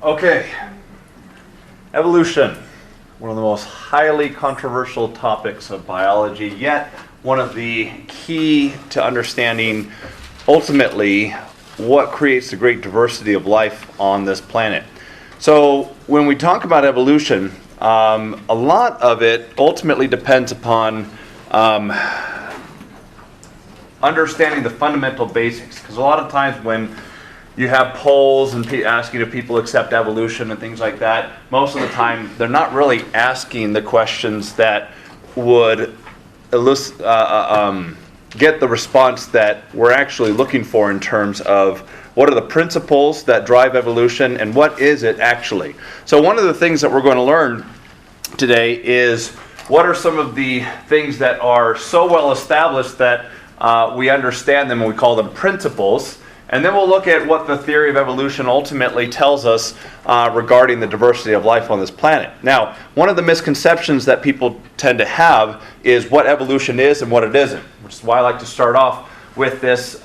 Okay, evolution, one of the most highly controversial topics of biology, yet one of the key to understanding ultimately what creates the great diversity of life on this planet. So when we talk about evolution, a lot of it ultimately depends upon understanding the fundamental basics, because a lot of times when you have polls and asking if people accept evolution and things like that, most of the time they're not really asking the questions that would get the response that we're actually looking for in terms of what are the principles that drive evolution and what is it actually. So one of the things that we're going to learn today is what are some of the things that are so well established that we understand them and we call them principles. And then we'll look at what the theory of evolution ultimately tells us regarding the diversity of life on this planet. Now, one of the misconceptions that people tend to have is what evolution is and what it isn't, which is why I like to start off with this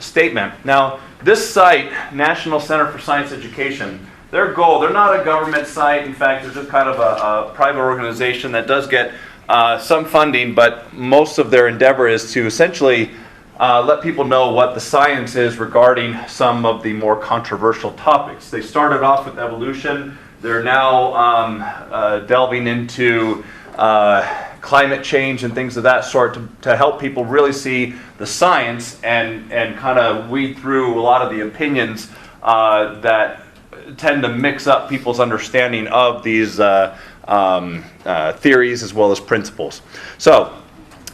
statement. Now, this site, National Center for Science Education, their goal, they're not a government site. In fact, they're just kind of a private organization that does get some funding, but most of their endeavor is to essentially let people know what the science is regarding some of the more controversial topics. They started off with evolution. They're now delving into climate change and things of that sort to help people really see the science and kind of weed through a lot of the opinions that tend to mix up people's understanding of these theories as well as principles. So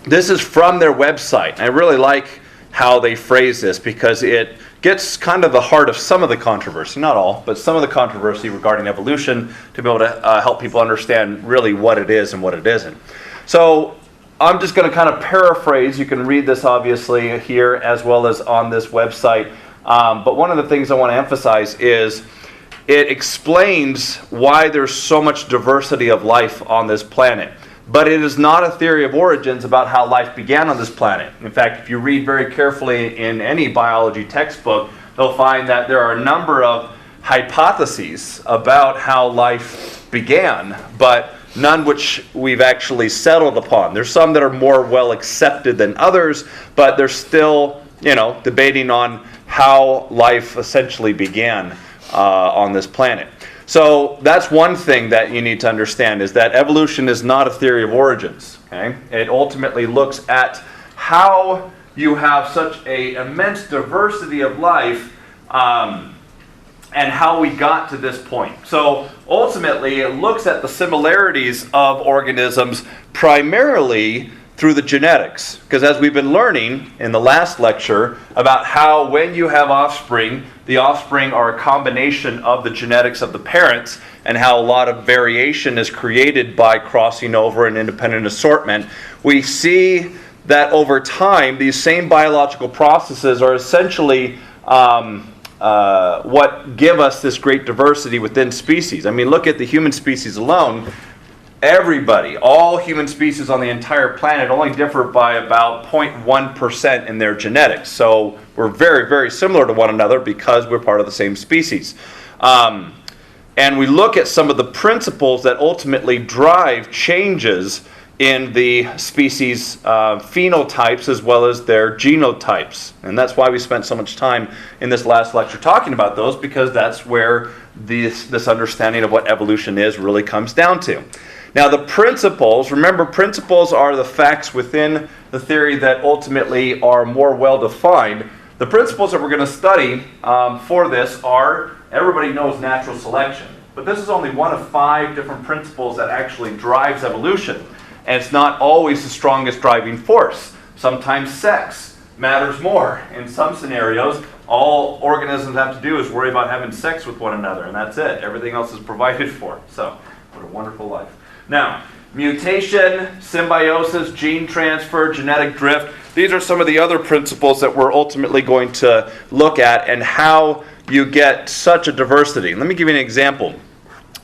this is from their website. I really like how they phrase this because it gets kind of the heart of some of the controversy, not all, but some of the controversy regarding evolution to be able to help people understand really what it is and what it isn't. So I'm just going to kind of paraphrase. You can read this obviously here as well as on this website. But one of the things I want to emphasize is it explains why there's so much diversity of life on this planet. But it is not a theory of origins about how life began on this planet. In fact, if you read very carefully in any biology textbook, they'll find that there are a number of hypotheses about how life began, but none which we've actually settled upon. There's some that are more well accepted than others, but they're still, debating on how life essentially began on this planet. So that's one thing that you need to understand is that evolution is not a theory of origins. Okay? It ultimately looks at how you have such an immense diversity of life and how we got to this point. So ultimately it looks at the similarities of organisms primarily through the genetics. Because as we've been learning in the last lecture about how when you have offspring, the offspring are a combination of the genetics of the parents and how a lot of variation is created by crossing over and independent assortment, we see that over time these same biological processes are essentially what give us this great diversity within species. I mean, look at the human species alone. Everybody, all human species on the entire planet only differ by about 0.1% in their genetics. So we're very, very similar to one another because we're part of the same species. And we look at some of the principles that ultimately drive changes in the species phenotypes as well as their genotypes. And that's why we spent so much time in this last lecture talking about those, because that's where this understanding of what evolution is really comes down to. Now the principles, remember principles are the facts within the theory that ultimately are more well defined. The principles that we're going to study for this are, everybody knows natural selection, but this is only one of 5 different principles that actually drives evolution. And it's not always the strongest driving force. Sometimes sex matters more. In some scenarios, all organisms have to do is worry about having sex with one another, and that's it. Everything else is provided for. So, what a wonderful life. Now, mutation, symbiosis, gene transfer, genetic drift, these are some of the other principles that we're ultimately going to look at and how you get such a diversity. Let me give you an example.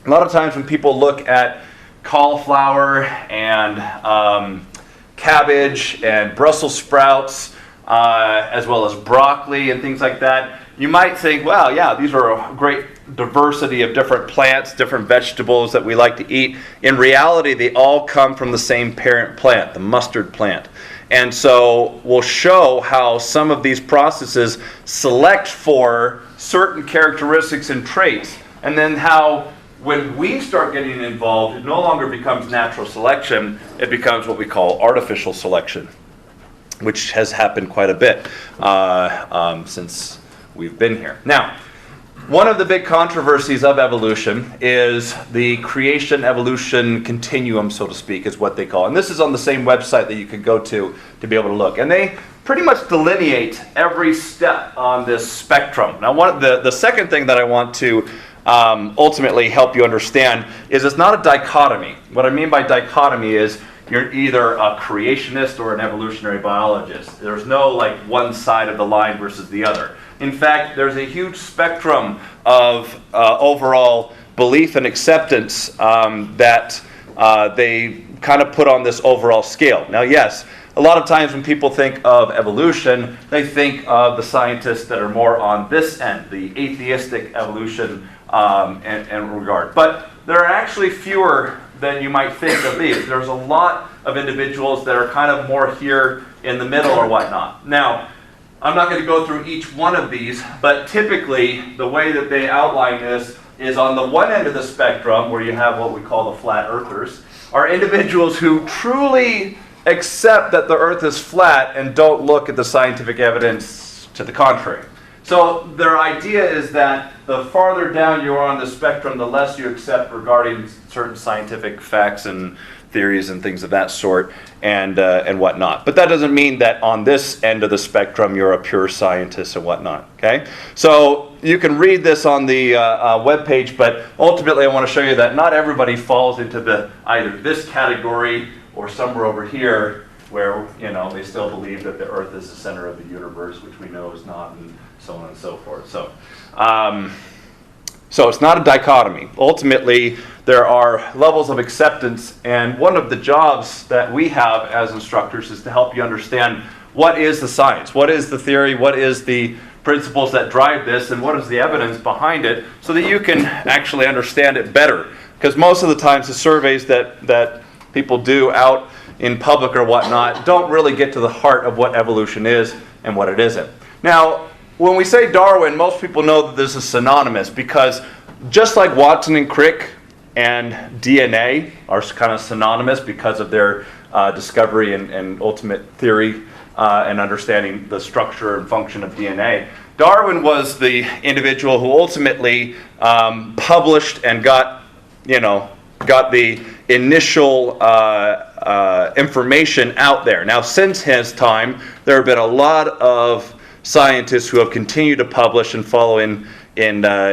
A lot of times when people look at cauliflower and cabbage and Brussels sprouts, as well as broccoli and things like that, you might think, well, yeah, these are a great diversity of different plants, different vegetables that we like to eat. In reality, they all come from the same parent plant, the mustard plant. And so we'll show how some of these processes select for certain characteristics and traits, and then how when we start getting involved, it no longer becomes natural selection, it becomes what we call artificial selection, which has happened quite a bit since we've been here. Now, one of the big controversies of evolution is the creation-evolution continuum, so to speak, is what they call it. And this is on the same website that you can go to be able to look. And they pretty much delineate every step on this spectrum. Now, the second thing that I want to ultimately help you understand is it's not a dichotomy. What I mean by dichotomy is you're either a creationist or an evolutionary biologist. There's no like one side of the line versus the other. In fact, there's a huge spectrum of overall belief and acceptance that they kind of put on this overall scale. Now, yes, a lot of times when people think of evolution, they think of the scientists that are more on this end, the atheistic evolution and regard. But there are actually fewer than you might think of these. There's a lot of individuals that are kind of more here in the middle or whatnot. Now, I'm not going to go through each one of these, but typically the way that they outline this is on the one end of the spectrum, where you have what we call the flat earthers, are individuals who truly accept that the earth is flat and don't look at the scientific evidence to the contrary. So their idea is that the farther down you are on the spectrum, the less you accept regarding certain scientific facts and theories and things of that sort and whatnot. But that doesn't mean that on this end of the spectrum you're a pure scientist and whatnot. Okay? So you can read this on the webpage, but ultimately I want to show you that not everybody falls into either this category or somewhere over here where they still believe that the earth is the center of the universe, which we know is not, and so on and so forth. So it's not a dichotomy. Ultimately, there are levels of acceptance, and one of the jobs that we have as instructors is to help you understand what is the science, what is the theory, what is the principles that drive this, and what is the evidence behind it, so that you can actually understand it better. Because most of the times the surveys that people do out in public or whatnot don't really get to the heart of what evolution is and what it isn't. Now, when we say Darwin, most people know that this is synonymous, because just like Watson and Crick and DNA are kind of synonymous because of their discovery and ultimate theory and understanding the structure and function of DNA, Darwin was the individual who ultimately published and got the initial information out there. Now, since his time, there have been a lot of scientists who have continued to publish and follow in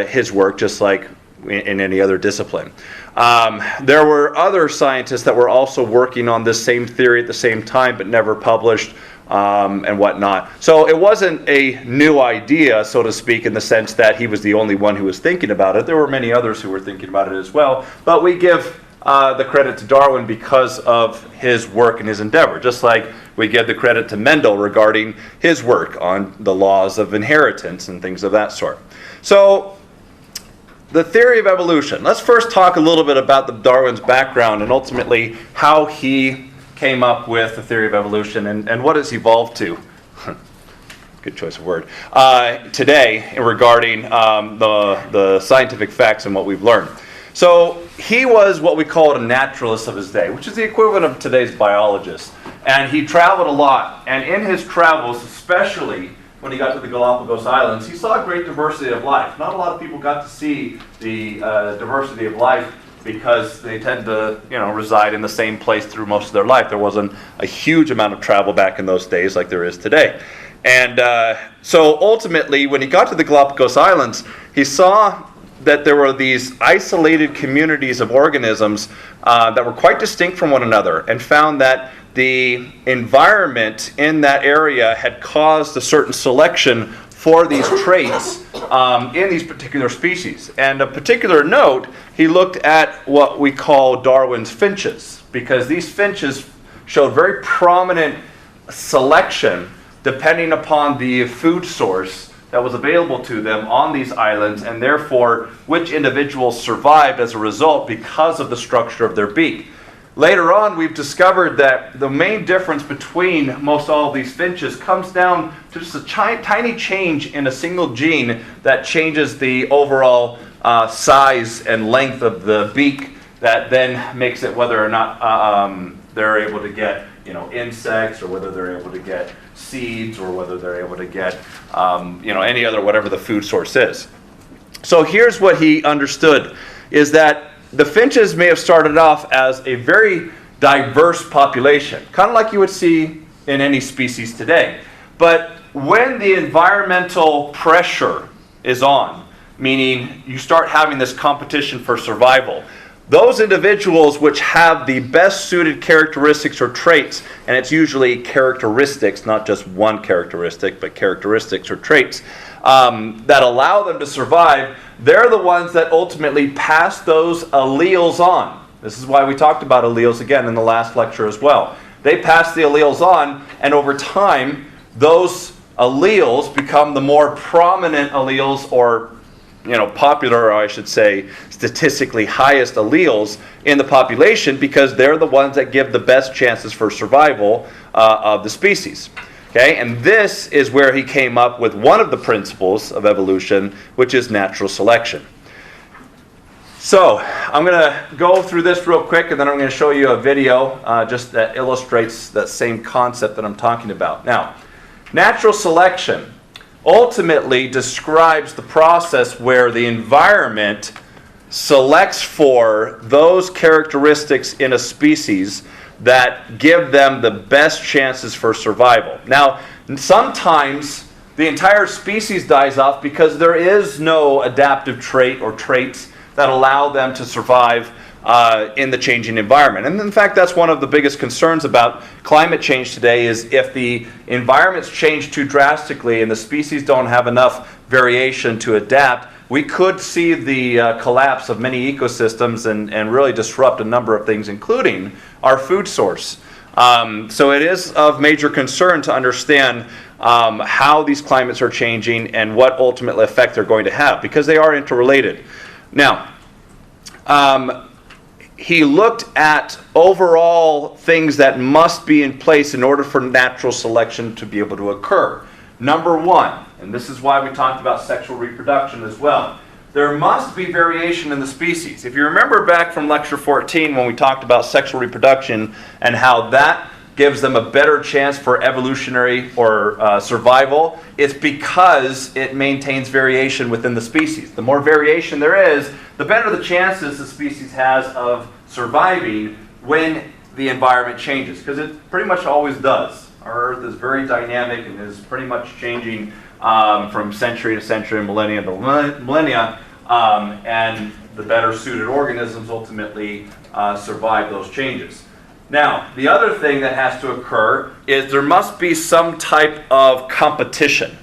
his work, just like in any other discipline. There were other scientists that were also working on this same theory at the same time, but never published and whatnot. So it wasn't a new idea, so to speak, in the sense that he was the only one who was thinking about it. There were many others who were thinking about it as well, but we give the credit to Darwin because of his work and his endeavor, just like we give the credit to Mendel regarding his work on the laws of inheritance and things of that sort. So, the theory of evolution. Let's first talk a little bit about Darwin's background and ultimately how he came up with the theory of evolution and what it's evolved to. Good choice of word. Today, regarding the scientific facts and what we've learned. So he was what we call a naturalist of his day, which is the equivalent of today's biologist. And he traveled a lot. And in his travels, especially when he got to the Galapagos Islands, he saw a great diversity of life. Not a lot of people got to see the diversity of life because they tend to, reside in the same place through most of their life. There wasn't a huge amount of travel back in those days like there is today. And so ultimately, when he got to the Galapagos Islands, he saw that there were these isolated communities of organisms that were quite distinct from one another, and found that the environment in that area had caused a certain selection for these traits in these particular species. And of particular note, he looked at what we call Darwin's finches, because these finches showed very prominent selection depending upon the food source that was available to them on these islands, and therefore which individuals survived as a result because of the structure of their beak. Later on, we've discovered that the main difference between most all of these finches comes down to just a tiny change in a single gene that changes the overall size and length of the beak, that then makes it whether or not they're able to get insects, or whether they're able to get seeds, or whether they're able to get any other, whatever the food source is. So here's what he understood, is that the finches may have started off as a very diverse population, kind of like you would see in any species today. But when the environmental pressure is on, meaning you start having this competition for survival, those individuals which have the best suited characteristics or traits, and it's usually characteristics, not just one characteristic, but characteristics or traits, that allow them to survive, they're the ones that ultimately pass those alleles on. This is why we talked about alleles again in the last lecture as well. They pass the alleles on, and over time, those alleles become the more prominent alleles, or popular, or I should say, statistically highest alleles in the population, because they're the ones that give the best chances for survival of the species. Okay, and this is where he came up with one of the principles of evolution, which is natural selection. So I'm going to go through this real quick, and then I'm going to show you a video just that illustrates that same concept that I'm talking about. Now, natural selection ultimately describes the process where the environment selects for those characteristics in a species that give them the best chances for survival. Now, sometimes the entire species dies off because there is no adaptive trait or traits that allow them to survive in the changing environment. And in fact, that's one of the biggest concerns about climate change today, is if the environments change too drastically and the species don't have enough variation to adapt, we could see the collapse of many ecosystems and really disrupt a number of things, including our food source. So it is of major concern to understand how these climates are changing and what ultimate effect they're going to have, because they are interrelated. Now, he looked at overall things that must be in place in order for natural selection to be able to occur. Number one, and this is why we talked about sexual reproduction as well, there must be variation in the species. If you remember back from lecture 14 when we talked about sexual reproduction and how that gives them a better chance for evolutionary or survival, it's because it maintains variation within the species. The more variation there is, the better the chances the species has of surviving when the environment changes, because it pretty much always does. Our Earth is very dynamic and is pretty much changing from century to century, millennia to millennia, and the better suited organisms ultimately survive those changes. Now, the other thing that has to occur is there must be some type of competition.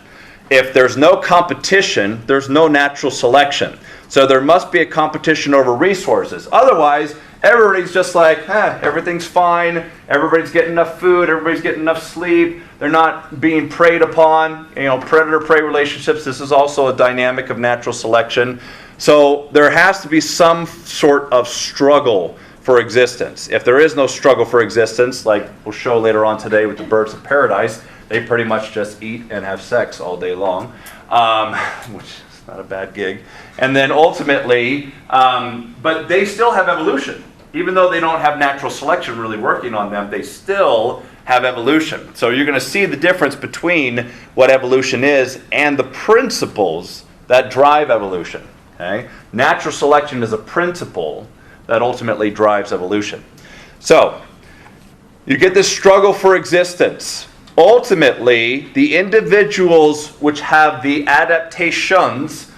If there's no competition, there's no natural selection. So there must be a competition over resources. Otherwise, everybody's just like, everything's fine, everybody's getting enough food, everybody's getting enough sleep, they're not being preyed upon, predator-prey relationships. This is also a dynamic of natural selection. So there has to be some sort of struggle for existence. If there is no struggle for existence, like we'll show later on today with the birds of paradise, they pretty much just eat and have sex all day long, which is not a bad gig. And then ultimately, but they still have evolution. Even though they don't have natural selection really working on them, they still have evolution. So you're going to see the difference between what evolution is and the principles that drive evolution. Okay? Natural selection is a principle that ultimately drives evolution. So, you get this struggle for existence. Ultimately, the individuals which have the adaptations,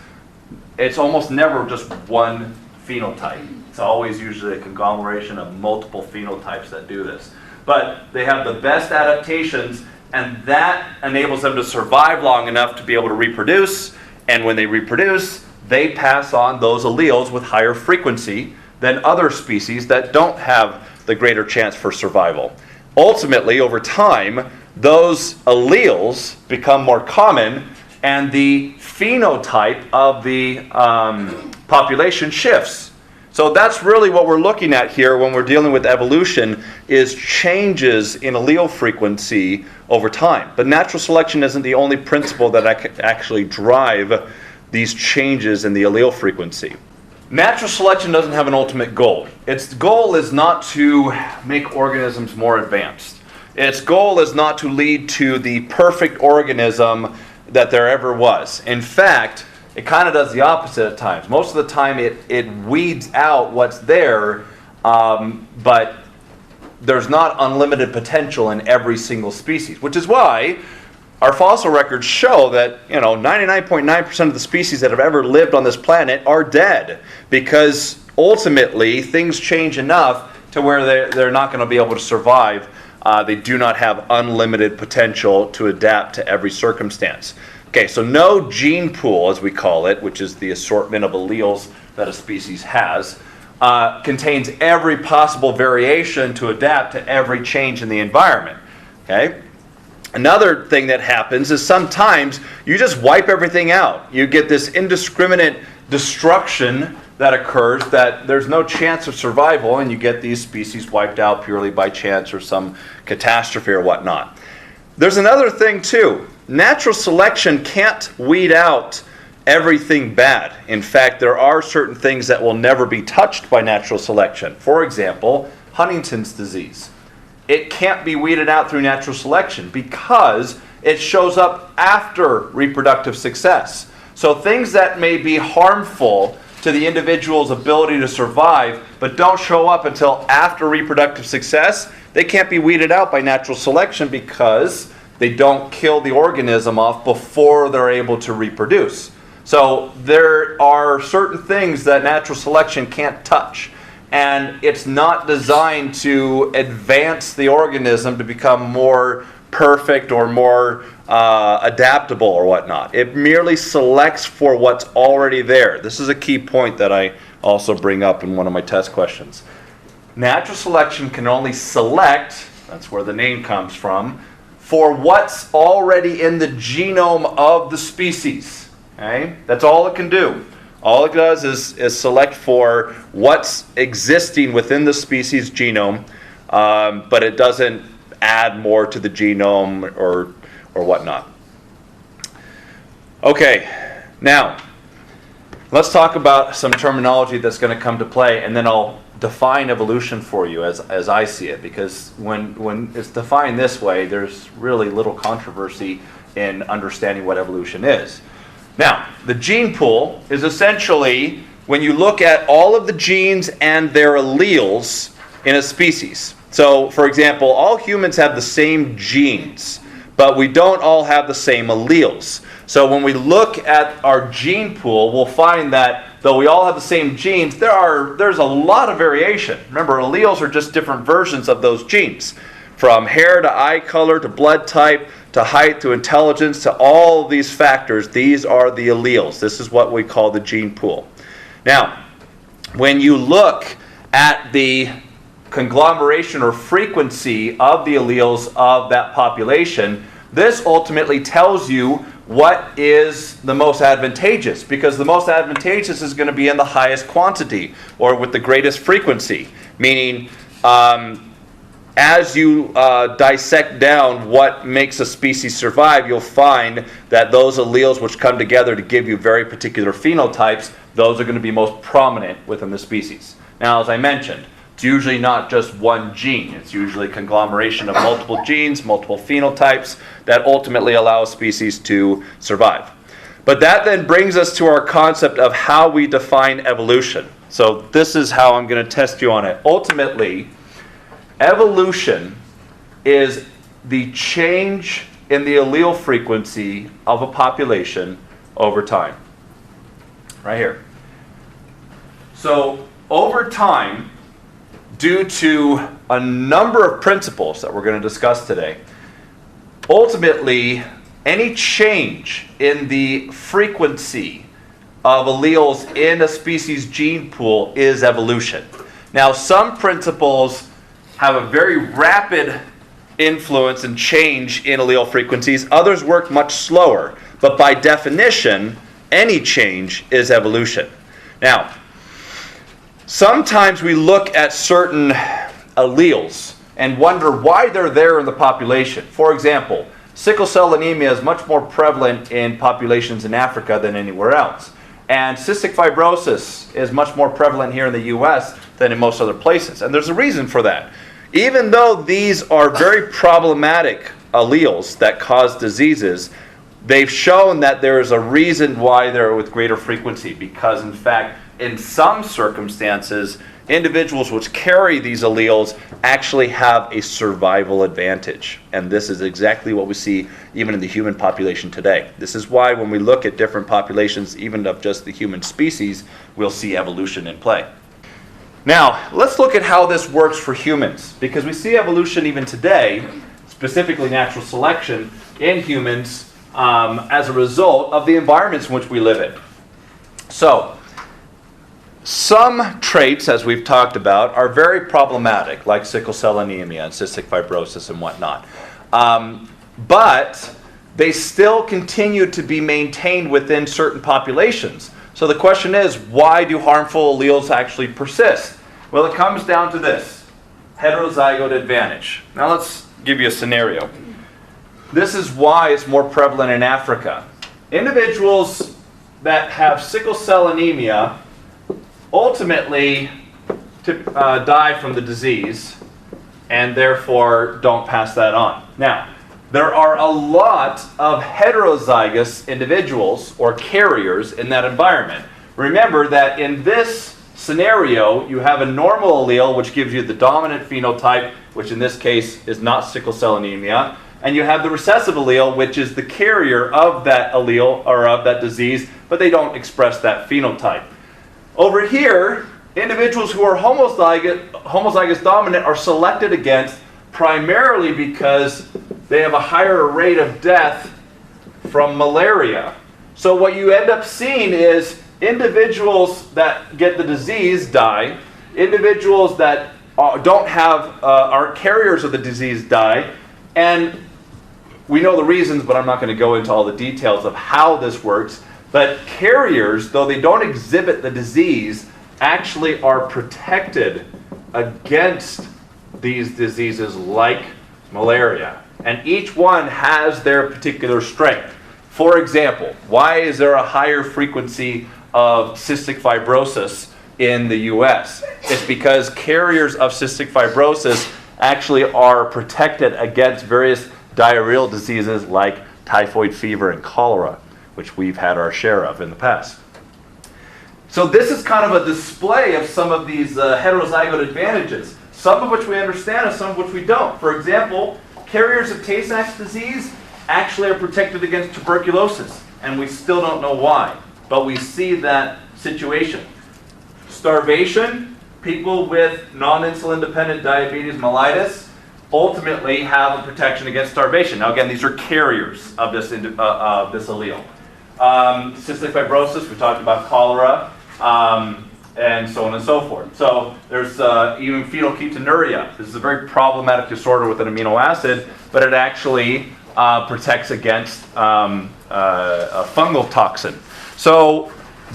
it's almost never just one phenotype. It's always usually a conglomeration of multiple phenotypes that do this. But they have the best adaptations, and that enables them to survive long enough to be able to reproduce, and when they reproduce, they pass on those alleles with higher frequency than other species that don't have the greater chance for survival. Ultimately, over time, those alleles become more common, and the phenotype of the population shifts. So that's really what we're looking at here when we're dealing with evolution, is changes in allele frequency over time. But natural selection isn't the only principle that actually drive these changes in the allele frequency. Natural selection doesn't have an ultimate goal. Its goal is not to make organisms more advanced. Its goal is not to lead to the perfect organism that there ever was. In fact, it kind of does the opposite at times. Most of the time it weeds out what's there, but there's not unlimited potential in every single species, which is why our fossil records show that 99.9% of the species that have ever lived on this planet are dead, because ultimately things change enough to where they're not going to be able to survive. They do not have unlimited potential to adapt to every circumstance. Okay, so no gene pool, as we call it, which is the assortment of alleles that a species has, contains every possible variation to adapt to every change in the environment. Okay? Another thing that happens is sometimes you just wipe everything out. You get this indiscriminate destruction that occurs, that there's no chance of survival, and you get these species wiped out purely by chance or some catastrophe or whatnot. There's another thing too. Natural selection can't weed out everything bad. In fact, there are certain things that will never be touched by natural selection. For example, Huntington's disease. It can't be weeded out through natural selection because it shows up after reproductive success. So things that may be harmful to the individual's ability to survive but don't show up until after reproductive success, they can't be weeded out by natural selection because they don't kill the organism off before they're able to reproduce. So there are certain things that natural selection can't touch. And it's not designed to advance the organism to become more perfect or more adaptable or whatnot. It merely selects for what's already there. This is a key point that I also bring up in one of my test questions. Natural selection can only select, that's where the name comes from, for what's already in the genome of the species. Okay? That's all it can do. All it does is select for what's existing within the species genome, but it doesn't add more to the genome or whatnot. Okay, now let's talk about some terminology that's going to come to play, and then I'll define evolution for you as I see it, because when it's defined this way, there's really little controversy in understanding what evolution is. Now, the gene pool is essentially when you look at all of the genes and their alleles in a species. So, for example, all humans have the same genes, but we don't all have the same alleles. So when we look at our gene pool, we'll find that though we all have the same genes, there's a lot of variation. Remember, alleles are just different versions of those genes. From hair to eye color to blood type to height to intelligence to all of these factors, these are the alleles. This is what we call the gene pool. Now, when you look at the conglomeration or frequency of the alleles of that population, this ultimately tells you what is the most advantageous, because the most advantageous is going to be in the highest quantity or with the greatest frequency, meaning as you dissect down what makes a species survive, you'll find that those alleles which come together to give you very particular phenotypes, those are going to be most prominent within the species. Now, as I mentioned, it's usually not just one gene. It's usually a conglomeration of multiple genes, multiple phenotypes that ultimately allow a species to survive. But that then brings us to our concept of how we define evolution. So this is how I'm going to test you on it. Ultimately, evolution is the change in the allele frequency of a population over time. Right here. So over time, due to a number of principles that we're going to discuss today, ultimately, any change in the frequency of alleles in a species gene pool is evolution. Now, some principles have a very rapid influence and change in allele frequencies. Others work much slower. But by definition, any change is evolution. Now, sometimes we look at certain alleles and wonder why they're there in the population. For example, sickle cell anemia is much more prevalent in populations in Africa than anywhere else. And cystic fibrosis is much more prevalent here in the US than in most other places. And there's a reason for that. Even though these are very problematic alleles that cause diseases, they've shown that there is a reason why they're with greater frequency. Because in fact, in some circumstances, individuals which carry these alleles actually have a survival advantage. And this is exactly what we see even in the human population today. This is why when we look at different populations, even of just the human species, we'll see evolution in play. Now, let's look at how this works for humans, because we see evolution even today, specifically natural selection, in humans as a result of the environments in which we live in. So, some traits, as we've talked about, are very problematic, like sickle cell anemia and cystic fibrosis and whatnot. But they still continue to be maintained within certain populations. So the question is, why do harmful alleles actually persist? Well, it comes down to this: heterozygote advantage. Now let's give you a scenario. This is why it's more prevalent in Africa. Individuals that have sickle cell anemia ultimately die from the disease and therefore don't pass that on. Now, there are a lot of heterozygous individuals or carriers in that environment. Remember that in this scenario, you have a normal allele which gives you the dominant phenotype, which in this case is not sickle cell anemia, and you have the recessive allele, which is the carrier of that allele or of that disease, but they don't express that phenotype. Over here, individuals who are homozygous dominant are selected against primarily because they have a higher rate of death from malaria. So what you end up seeing is individuals that get the disease die, individuals that aren't carriers of the disease die, and we know the reasons, but I'm not going to go into all the details of how this works. But carriers, though they don't exhibit the disease, actually are protected against these diseases like malaria. And each one has their particular strength. For example, why is there a higher frequency of cystic fibrosis in the US? It's because carriers of cystic fibrosis actually are protected against various diarrheal diseases like typhoid fever and cholera, which we've had our share of in the past. So this is kind of a display of some of these heterozygote advantages, some of which we understand and some of which we don't. For example, carriers of Tay-Sachs disease actually are protected against tuberculosis, and we still don't know why, but we see that situation. Starvation, people with non-insulin dependent diabetes mellitus ultimately have a protection against starvation. Now again, these are carriers of this allele. Cystic fibrosis, we talked about cholera, and so on and so forth. So there's even phenylketonuria. This is a very problematic disorder with an amino acid, but it actually protects against a fungal toxin. So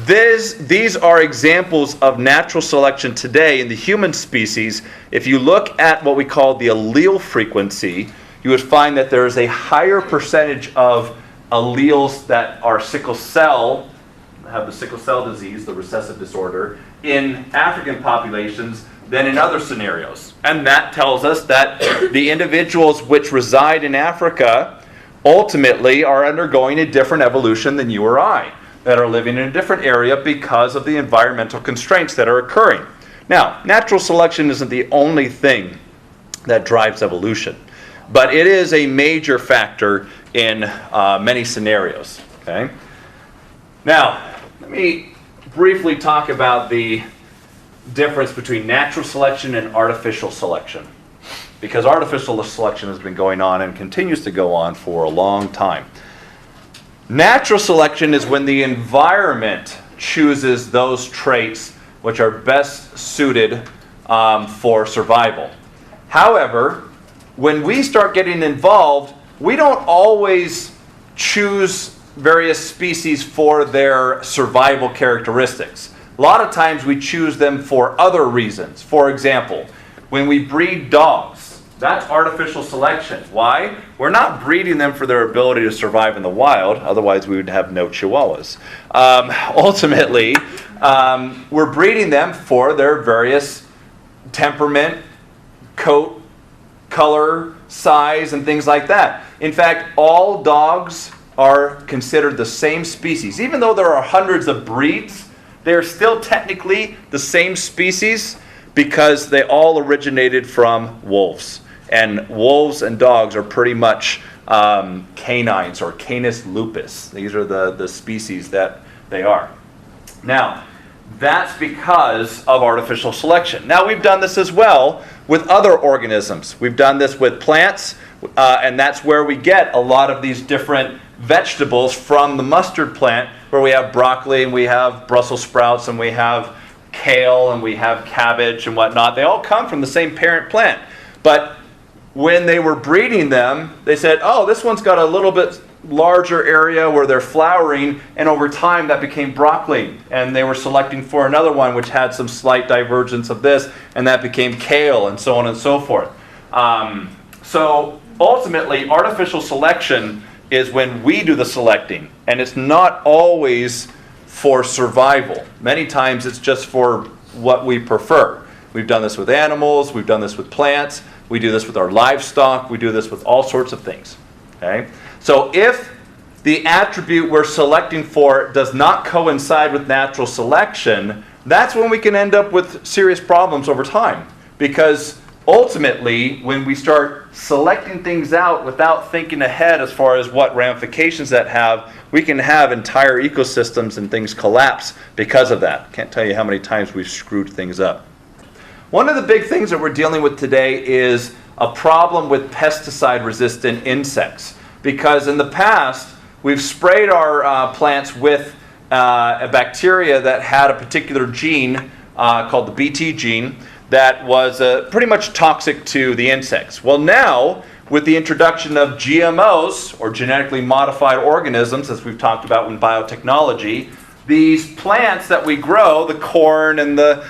these are examples of natural selection today in the human species. If you look at what we call the allele frequency, you would find that there is a higher percentage of alleles that are sickle cell, have the sickle cell disease, the recessive disorder, in African populations than in other scenarios. And that tells us that the individuals which reside in Africa ultimately are undergoing a different evolution than you or I, that are living in a different area because of the environmental constraints that are occurring. Now, natural selection isn't the only thing that drives evolution, but it is a major factor in many scenarios. Okay? Now, let me briefly talk about the difference between natural selection and artificial selection, because artificial selection has been going on and continues to go on for a long time. Natural selection is when the environment chooses those traits which are best suited for survival. However, when we start getting involved, we don't always choose various species for their survival characteristics. A lot of times we choose them for other reasons. For example, when we breed dogs, that's artificial selection. Why? We're not breeding them for their ability to survive in the wild, otherwise we would have no chihuahuas. Ultimately, we're breeding them for their various temperament, coat, color, size, and things like that. In fact, all dogs are considered the same species. Even though there are hundreds of breeds, they're still technically the same species because they all originated from wolves. And wolves and dogs are pretty much canines, or Canis lupus. These are the species that they are. Now, that's because of artificial selection. Now, we've done this as well with other organisms. We've done this with plants, and that's where we get a lot of these different vegetables from the mustard plant, where we have broccoli, and we have Brussels sprouts, and we have kale, and we have cabbage and whatnot. They all come from the same parent plant. But when they were breeding them, they said, oh, this one's got a little bit larger area where they're flowering, and over time that became broccoli, and they were selecting for another one which had some slight divergence of this, and that became kale, and so on and so forth. So ultimately, artificial selection is when we do the selecting, and it's not always for survival. Many times it's just for what we prefer. We've done this with animals, we've done this with plants, we do this with our livestock, we do this with all sorts of things. Okay? So if the attribute we're selecting for does not coincide with natural selection, that's when we can end up with serious problems over time. Because ultimately, when we start selecting things out without thinking ahead as far as what ramifications that have, we can have entire ecosystems and things collapse because of that. Can't tell you how many times we've screwed things up. One of the big things that we're dealing with today is a problem with pesticide-resistant insects. Because in the past, we've sprayed our plants with a bacteria that had a particular gene called the Bt gene that was pretty much toxic to the insects. Well, now, with the introduction of GMOs, or genetically modified organisms, as we've talked about in biotechnology, these plants that we grow, the corn and the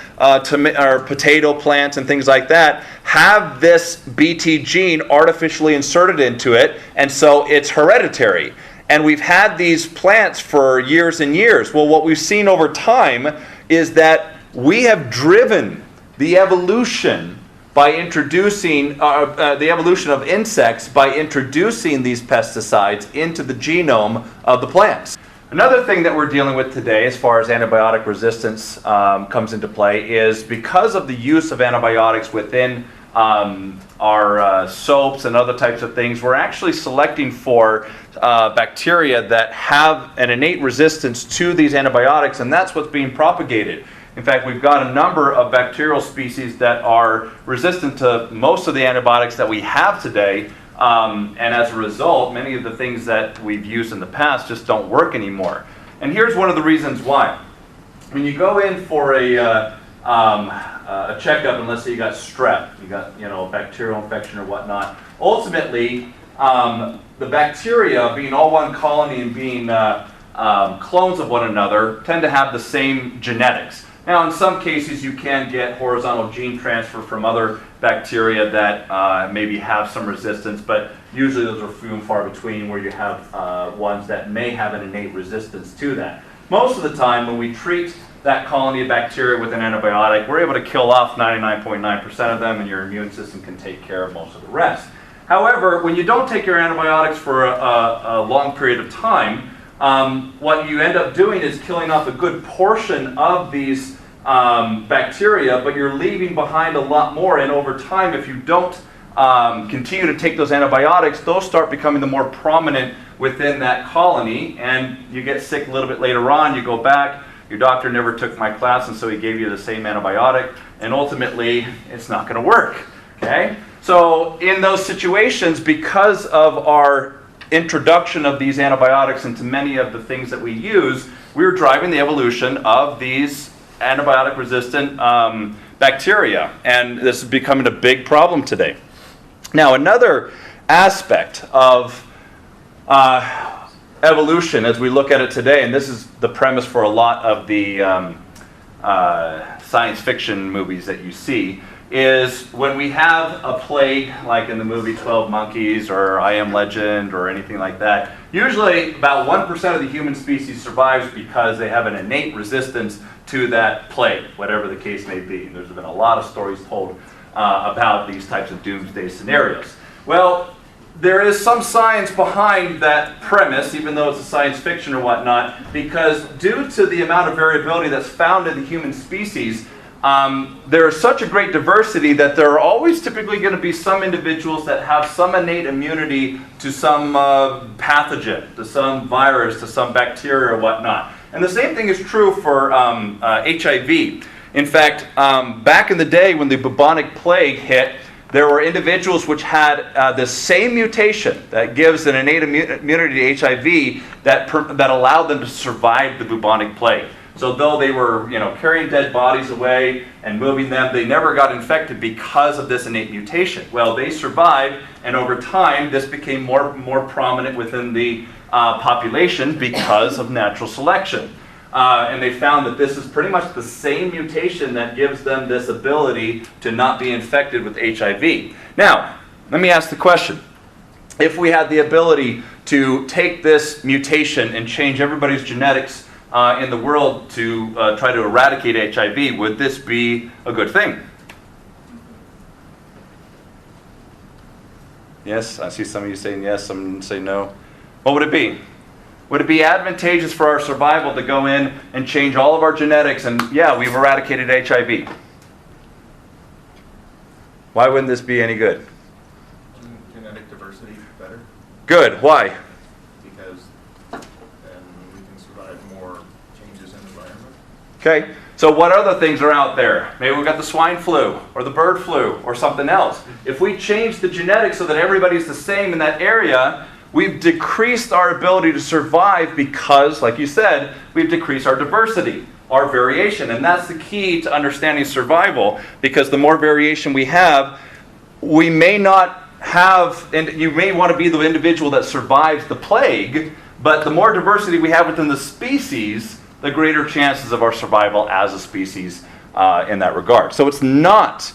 potato plants and things like that, have this Bt gene artificially inserted into it, and so it's hereditary. And we've had these plants for years and years. Well, what we've seen over time is that we have driven the evolution by introducing the evolution of insects by introducing these pesticides into the genome of the plants. Another thing that we're dealing with today as far as antibiotic resistance comes into play is because of the use of antibiotics within our soaps and other types of things, we're actually selecting for bacteria that have an innate resistance to these antibiotics, and that's what's being propagated. In fact, we've got a number of bacterial species that are resistant to most of the antibiotics that we have today. And as a result, many of the things that we've used in the past just don't work anymore. And here's one of the reasons why. When you go in for a checkup, and let's say you got strep, you got a bacterial infection or whatnot, ultimately the bacteria, being all one colony and being clones of one another, tend to have the same genetics. Now, in some cases, you can get horizontal gene transfer from other bacteria that maybe have some resistance, but usually those are few and far between where you have ones that may have an innate resistance to that. Most of the time, when we treat that colony of bacteria with an antibiotic, we're able to kill off 99.9% of them, and your immune system can take care of most of the rest. However, when you don't take your antibiotics for a long period of time, what you end up doing is killing off a good portion of these bacteria, but you're leaving behind a lot more, and over time, if you don't continue to take those antibiotics, those start becoming the more prominent within that colony, and you get sick a little bit later on, you go back, your doctor never took my class, and so he gave you the same antibiotic, and ultimately, it's not going to work, okay? So in those situations, because of our introduction of these antibiotics into many of the things that we use, we're driving the evolution of these antibiotic-resistant bacteria, and this is becoming a big problem today. Now, another aspect of evolution as we look at it today, and this is the premise for a lot of the science fiction movies that you see, is when we have a plague, like in the movie 12 Monkeys or I Am Legend or anything like that, usually about 1% of the human species survives because they have an innate resistance to that plague, whatever the case may be. And there's been a lot of stories told about these types of doomsday scenarios. Well, there is some science behind that premise, even though it's a science fiction or whatnot, because due to the amount of variability that's found in the human species, there is such a great diversity that there are always typically going to be some individuals that have some innate immunity to some pathogen, to some virus, to some bacteria or whatnot. And the same thing is true for HIV. In fact, back in the day when the bubonic plague hit, there were individuals which had the same mutation that gives an innate immunity to HIV that allowed them to survive the bubonic plague. So though they were, carrying dead bodies away and moving them, they never got infected because of this innate mutation. Well, they survived, and over time, this became more prominent within the population because of natural selection. And they found that this is pretty much the same mutation that gives them this ability to not be infected with HIV. Now, let me ask the question. If we had the ability to take this mutation and change everybody's genetics in the world to try to eradicate HIV, would this be a good thing? Yes, I see some of you saying yes, some say no. What would it be? Would it be advantageous for our survival to go in and change all of our genetics and, yeah, we've eradicated HIV? Why wouldn't this be any good? Genetic diversity better. Good. Why? Because then we can survive more changes in the environment. Okay. So what other things are out there? Maybe we've got the swine flu or the bird flu or something else. If we change the genetics so that everybody's the same in that area, we've decreased our ability to survive because, like you said, we've decreased our diversity, our variation. And that's the key to understanding survival, because the more variation we have, we may not have, and you may want to be the individual that survives the plague, but the more diversity we have within the species, the greater chances of our survival as a species in that regard. So it's not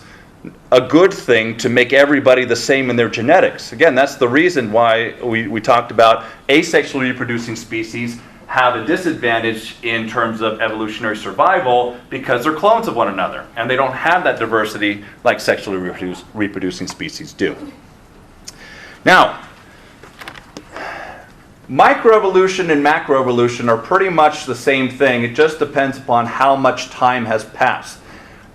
a good thing to make everybody the same in their genetics. Again, that's the reason why we talked about asexually reproducing species have a disadvantage in terms of evolutionary survival because they're clones of one another, and they don't have that diversity like sexually reproducing species do. Now, microevolution and macroevolution are pretty much the same thing. It just depends upon how much time has passed.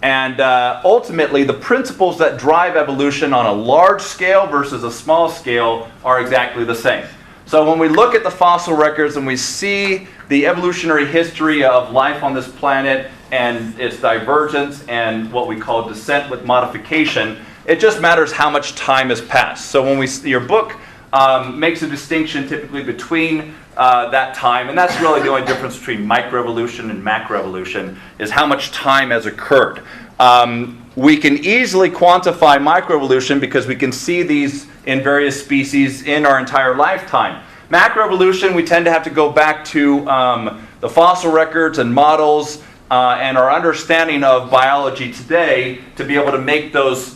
And ultimately, the principles that drive evolution on a large scale versus a small scale are exactly the same. So when we look at the fossil records and we see the evolutionary history of life on this planet and its divergence and what we call descent with modification, it just matters how much time has passed. So when your book makes a distinction typically between that time, and that's really the only difference between microevolution and macroevolution, is how much time has occurred. We can easily quantify microevolution because we can see these in various species in our entire lifetime. Macroevolution, we tend to have to go back to the fossil records and models and our understanding of biology today to be able to make those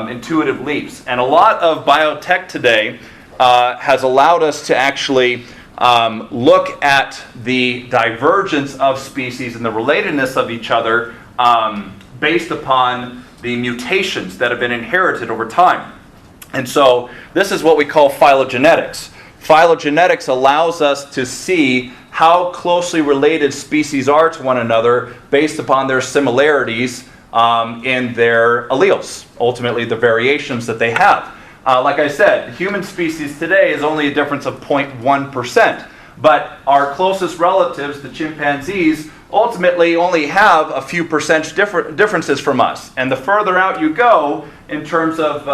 intuitive leaps. And a lot of biotech today has allowed us to actually look at the divergence of species and the relatedness of each other based upon the mutations that have been inherited over time. And so this is what we call phylogenetics. Phylogenetics allows us to see how closely related species are to one another based upon their similarities in their alleles, ultimately the variations that they have. Like I said, the human species today is only a difference of 0.1%, but our closest relatives, the chimpanzees, ultimately only have a few percent differences from us. And the further out you go in terms of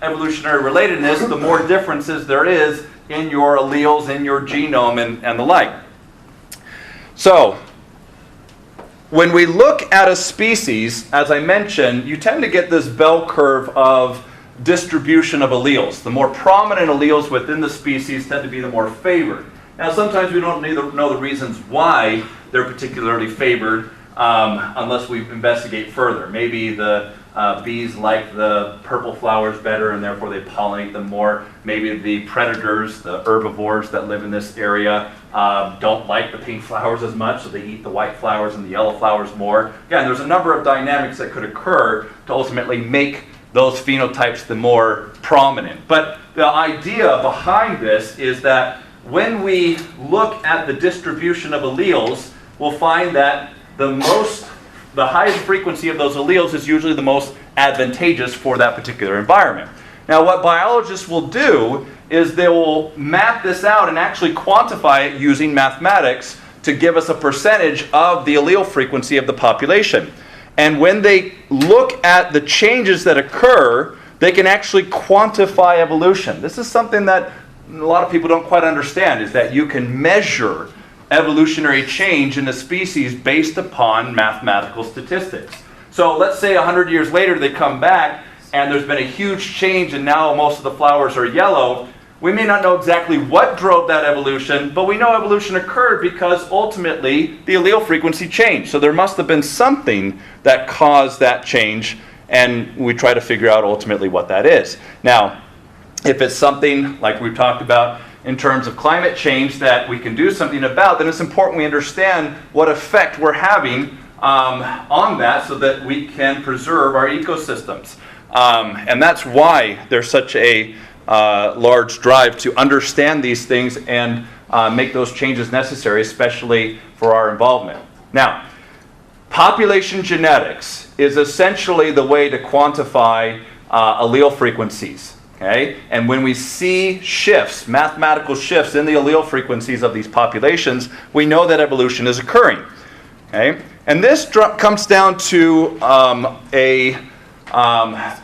evolutionary relatedness, the more differences there is in your alleles, in your genome, and the like. So, when we look at a species, as I mentioned, you tend to get this bell curve of distribution of alleles. The more prominent alleles within the species tend to be the more favored. Now, sometimes we don't know the reasons why they're particularly favored unless we investigate further. Maybe the bees like the purple flowers better and therefore they pollinate them more. Maybe the predators, the herbivores that live in this area, don't like the pink flowers as much, so they eat the white flowers and the yellow flowers more. Again, there's a number of dynamics that could occur to ultimately make those phenotypes the more prominent. But the idea behind this is that when we look at the distribution of alleles, we'll find that the highest frequency of those alleles is usually the most advantageous for that particular environment. Now, what biologists will do is they will map this out and actually quantify it using mathematics to give us a percentage of the allele frequency of the population. And when they look at the changes that occur, they can actually quantify evolution. This is something that a lot of people don't quite understand, is that you can measure evolutionary change in a species based upon mathematical statistics. So let's say 100 years later they come back and there's been a huge change and now most of the flowers are yellow. We may not know exactly what drove that evolution, but we know evolution occurred because ultimately the allele frequency changed. So there must have been something that caused that change, and we try to figure out ultimately what that is. Now, if it's something like we've talked about in terms of climate change that we can do something about, then it's important we understand what effect we're having on that so that we can preserve our ecosystems. And that's why there's such a large drive to understand these things and make those changes necessary, especially for our involvement. Now, population genetics is essentially the way to quantify allele frequencies. Okay? And when we see shifts, mathematical shifts in the allele frequencies of these populations, we know that evolution is occurring. Okay? And this comes down to a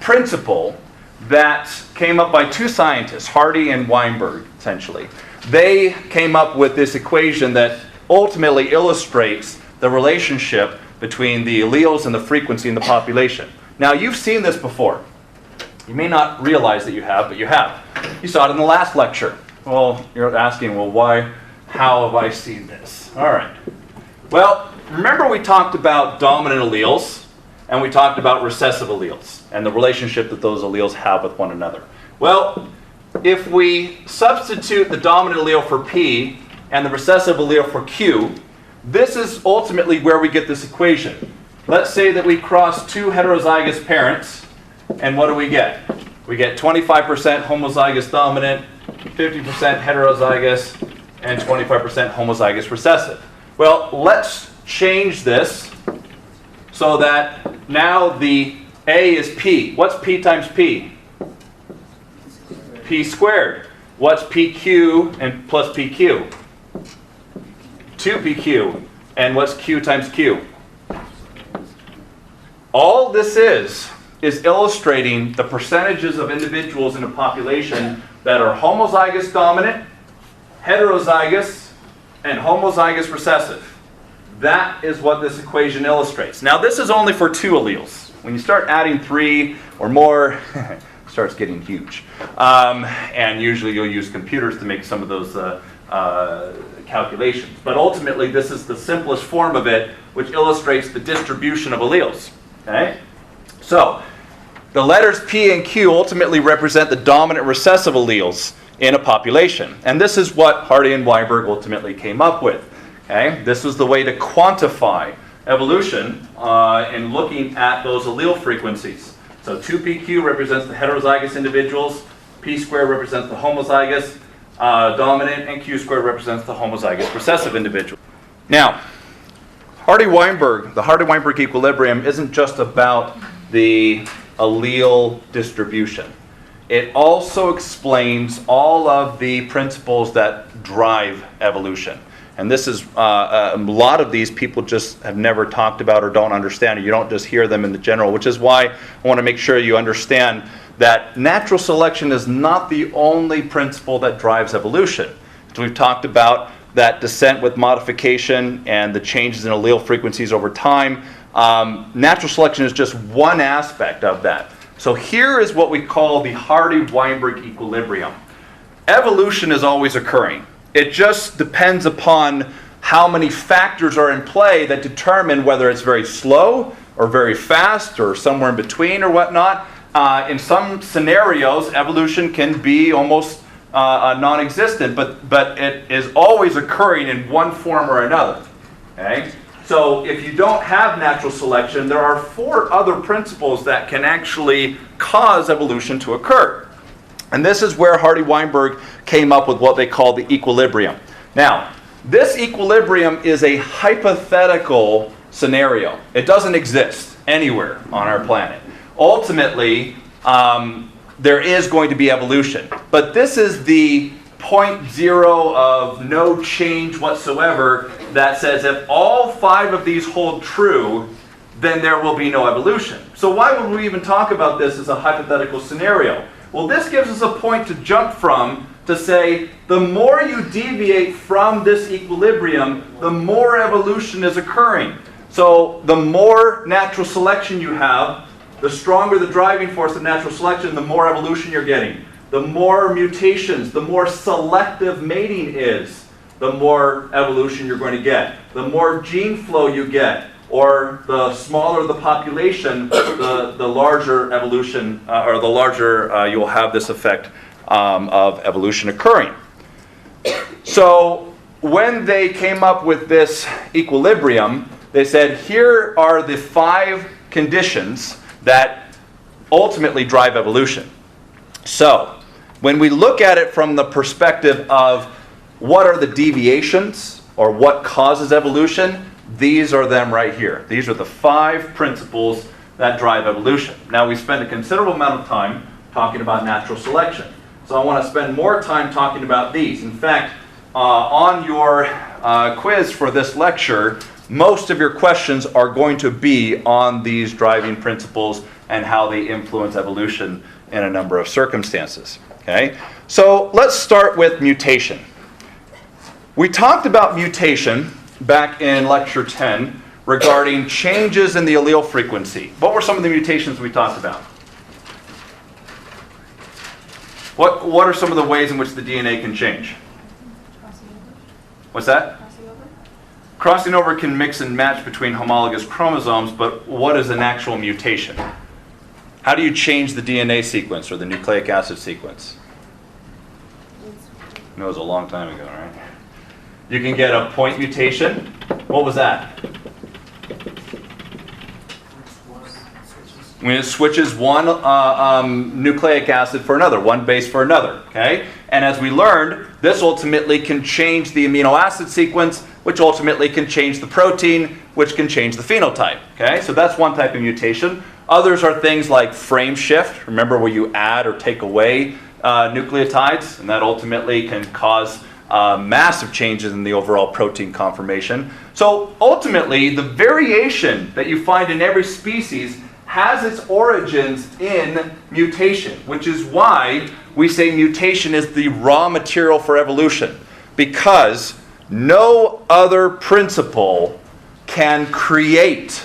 principle that came up by two scientists, Hardy and Weinberg, essentially. They came up with this equation that ultimately illustrates the relationship between the alleles and the frequency in the population. Now, you've seen this before. You may not realize that you have, but you have. You saw it in the last lecture. Well, you're asking, well, why? How have I seen this? All right. Well, remember we talked about dominant alleles, and we talked about recessive alleles, and the relationship that those alleles have with one another. Well, if we substitute the dominant allele for P and the recessive allele for Q, this is ultimately where we get this equation. Let's say that we cross two heterozygous parents, and what do we get? We get 25% homozygous dominant, 50% heterozygous, and 25% homozygous recessive. Well, let's change this so that now the A is P. What's P times P? P squared. What's PQ and plus PQ? 2PQ. And what's Q times Q? All this is illustrating the percentages of individuals in a population that are homozygous dominant, heterozygous, and homozygous recessive. That is what this equation illustrates. Now, this is only for two alleles. When you start adding three or more, it starts getting huge. And usually you'll use computers to make some of those calculations. But ultimately, this is the simplest form of it, which illustrates the distribution of alleles. Okay? So, the letters P and Q ultimately represent the dominant recessive alleles in a population. And this is what Hardy and Weinberg ultimately came up with. Okay? This was the way to quantify evolution in looking at those allele frequencies. So 2PQ represents the heterozygous individuals, P squared represents the homozygous dominant, and Q squared represents the homozygous recessive individual. Now, Hardy-Weinberg, the Hardy-Weinberg equilibrium isn't just about the allele distribution. It also explains all of the principles that drive evolution. And this is a lot of these people just have never talked about or don't understand, or you don't just hear them in the general, which is why I want to make sure you understand that natural selection is not the only principle that drives evolution. So we've talked about that descent with modification and the changes in allele frequencies over time. Natural selection is just one aspect of that. So here is what we call the Hardy-Weinberg equilibrium. Evolution is always occurring. It just depends upon how many factors are in play that determine whether it's very slow or very fast or somewhere in between or whatnot. In some scenarios, evolution can be almost non-existent, but it is always occurring in one form or another. Okay? So if you don't have natural selection, there are 4 other principles that can actually cause evolution to occur. And this is where Hardy-Weinberg came up with what they call the equilibrium. Now, this equilibrium is a hypothetical scenario. It doesn't exist anywhere on our planet. Ultimately, there is going to be evolution. But this is the 0.0 of no change whatsoever that says if all 5 of these hold true, then there will be no evolution. So why would we even talk about this as a hypothetical scenario? Well, this gives us a point to jump from to say the more you deviate from this equilibrium, the more evolution is occurring. So the more natural selection you have, the stronger the driving force of natural selection, the more evolution you're getting. The more mutations, the more selective mating is, the more evolution you're going to get. The more gene flow you get, or the smaller the population, the larger evolution, or the larger you'll have this effect of evolution occurring. So when they came up with this equilibrium, they said here are the 5 conditions that ultimately drive evolution. So when we look at it from the perspective of what are the deviations or what causes evolution, these are them right here. These are the 5 principles that drive evolution. Now we spend a considerable amount of time talking about natural selection. So I want to spend more time talking about these. In fact, on your quiz for this lecture, most of your questions are going to be on these driving principles and how they influence evolution in a number of circumstances. Okay? So let's start with mutation. We talked about mutation back in lecture 10 regarding changes in the allele frequency. What were some of the mutations we talked about? What are some of the ways in which the DNA can change? What's that? Crossing over can mix and match between homologous chromosomes, but what is an actual mutation? How do you change the DNA sequence or the nucleic acid sequence? That was a long time ago, right? You can get a point mutation. What was that? When it switches one nucleic acid for another, one base for another. Okay? And as we learned, this ultimately can change the amino acid sequence, which ultimately can change the protein, which can change the phenotype. Okay? So that's one type of mutation. Others are things like frame shift. Remember where you add or take away nucleotides, and that ultimately can cause massive changes in the overall protein conformation. So ultimately, the variation that you find in every species has its origins in mutation, which is why we say mutation is the raw material for evolution, because no other principle can create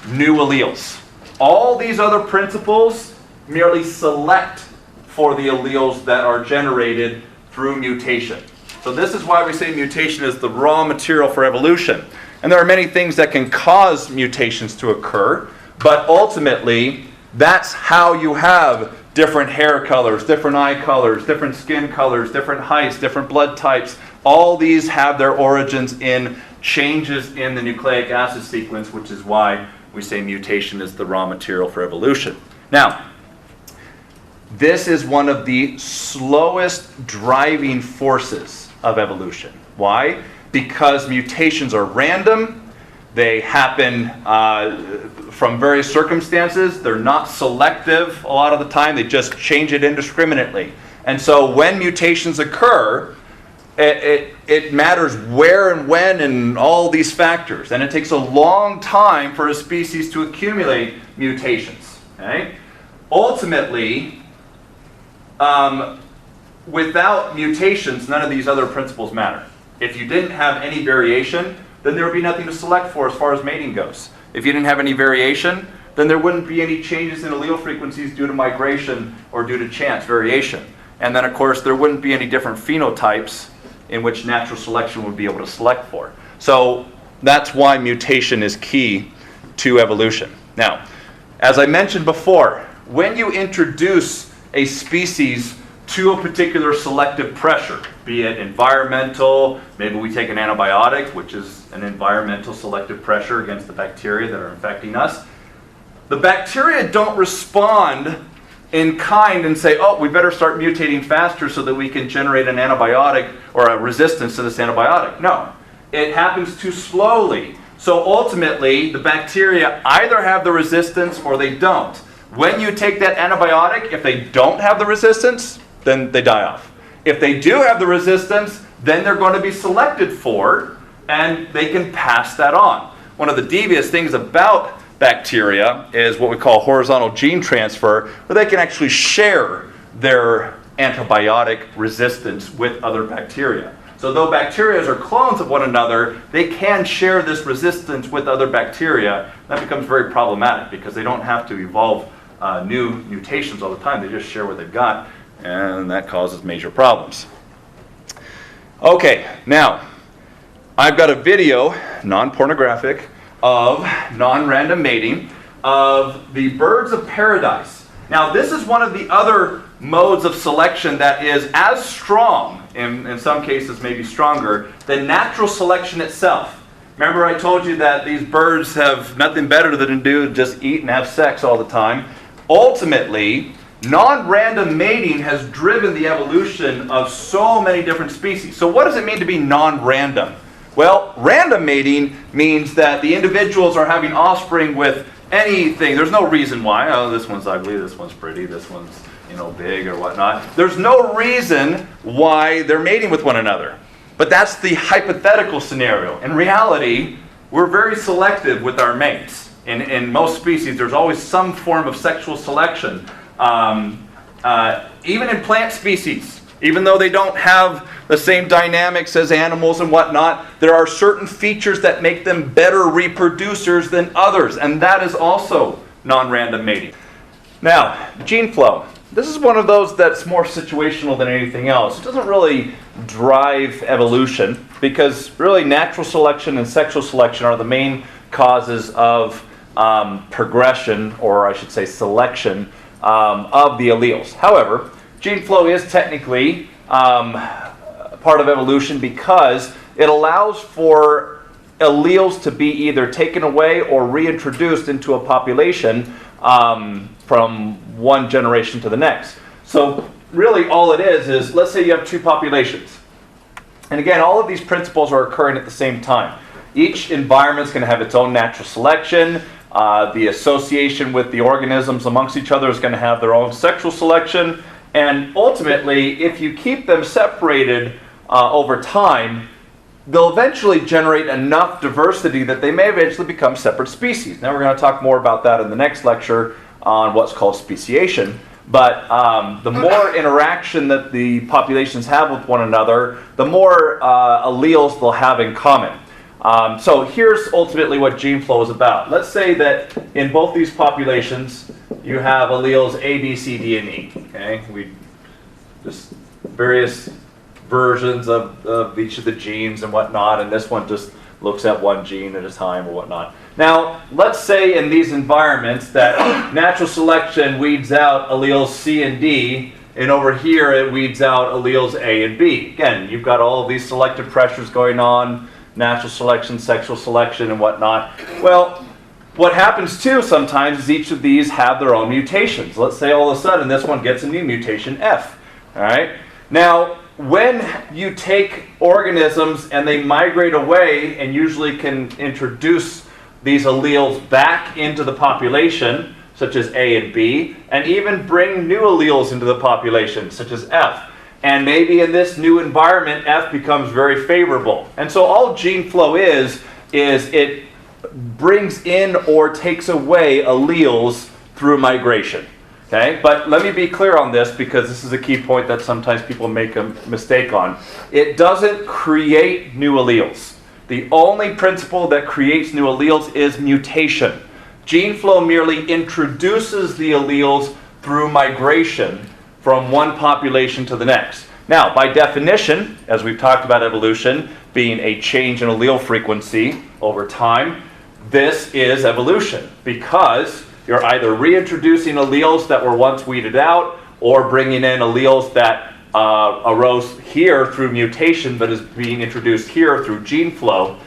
new alleles. All these other principles merely select for the alleles that are generated through mutation. So this is why we say mutation is the raw material for evolution. And there are many things that can cause mutations to occur, but ultimately, that's how you have different hair colors, different eye colors, different skin colors, different heights, different blood types. All these have their origins in changes in the nucleic acid sequence, which is why we say mutation is the raw material for evolution. Now, this is one of the slowest driving forces of evolution. Why? Because mutations are random. They happen from various circumstances. They're not selective a lot of the time. They just change it indiscriminately. And so when mutations occur, it matters where and when and all these factors. And it takes a long time for a species to accumulate mutations. Okay? Ultimately, without mutations, none of these other principles matter. If you didn't have any variation, then there would be nothing to select for as far as mating goes. If you didn't have any variation, then there wouldn't be any changes in allele frequencies due to migration or due to chance variation. And then, of course, there wouldn't be any different phenotypes in which natural selection would be able to select for. So that's why mutation is key to evolution. Now, as I mentioned before, when you introduce a species to a particular selective pressure, be it environmental, maybe we take an antibiotic, which is an environmental selective pressure against the bacteria that are infecting us, the bacteria don't respond in kind and say, oh, we better start mutating faster so that we can generate an antibiotic or a resistance to this antibiotic. No, it happens too slowly. So ultimately, the bacteria either have the resistance or they don't. When you take that antibiotic, if they don't have the resistance, then they die off. If they do have the resistance, then they're going to be selected for, and they can pass that on. One of the devious things about bacteria is what we call horizontal gene transfer, where they can actually share their antibiotic resistance with other bacteria. So though bacteria are clones of one another, they can share this resistance with other bacteria. That becomes very problematic because they don't have to evolve new mutations all the time. They just share what they've got, and that causes major problems. Okay, now, I've got a video, non-pornographic, of non-random mating of the birds of paradise. Now, this is one of the other modes of selection that is as strong, in some cases maybe stronger, than natural selection itself. Remember I told you that these birds have nothing better than to do, just eat and have sex all the time. Ultimately, non-random mating has driven the evolution of so many different species. So what does it mean to be non-random? Well, random mating means that the individuals are having offspring with anything. There's no reason why. Oh, this one's ugly, this one's pretty, this one's, big or whatnot. There's no reason why they're mating with one another. But that's the hypothetical scenario. In reality, we're very selective with our mates. In most species, there's always some form of sexual selection. Even in plant species, even though they don't have the same dynamics as animals and whatnot, there are certain features that make them better reproducers than others, and that is also non-random mating. Now, gene flow. This is one of those that's more situational than anything else. It doesn't really drive evolution because really natural selection and sexual selection are the main causes of progression, or I should say selection, of the alleles. However, gene flow is technically part of evolution because it allows for alleles to be either taken away or reintroduced into a population from one generation to the next. So really all it is let's say you have two populations. And again, all of these principles are occurring at the same time. Each environment is going to have its own natural selection. The association with the organisms amongst each other is going to have their own sexual selection. And ultimately, if you keep them separated over time, they'll eventually generate enough diversity that they may eventually become separate species. Now we're going to talk more about that in the next lecture on what's called speciation. But the more interaction that the populations have with one another, the more alleles they'll have in common. So here's ultimately what gene flow is about. Let's say that in both these populations, you have alleles A, B, C, D, and E. Okay, we just various versions of each of the genes and whatnot, and this one just looks at one gene at a time or whatnot. Now, let's say in these environments that natural selection weeds out alleles C and D, and over here it weeds out alleles A and B. Again, you've got all of these selective pressures going on, natural selection, sexual selection, and whatnot. Well, what happens too sometimes is each of these have their own mutations. Let's say all of a sudden this one gets a new mutation F. All right. Now, when you take organisms and they migrate away and usually can introduce these alleles back into the population, such as A and B, and even bring new alleles into the population, such as F. And maybe in this new environment, F becomes very favorable. And so all gene flow is it brings in or takes away alleles through migration. Okay? But let me be clear on this because this is a key point that sometimes people make a mistake on. It doesn't create new alleles. The only principle that creates new alleles is mutation. Gene flow merely introduces the alleles through migration from one population to the next. Now, by definition, as we've talked about evolution being a change in allele frequency over time, this is evolution because you're either reintroducing alleles that were once weeded out or bringing in alleles that arose here through mutation but is being introduced here through gene flow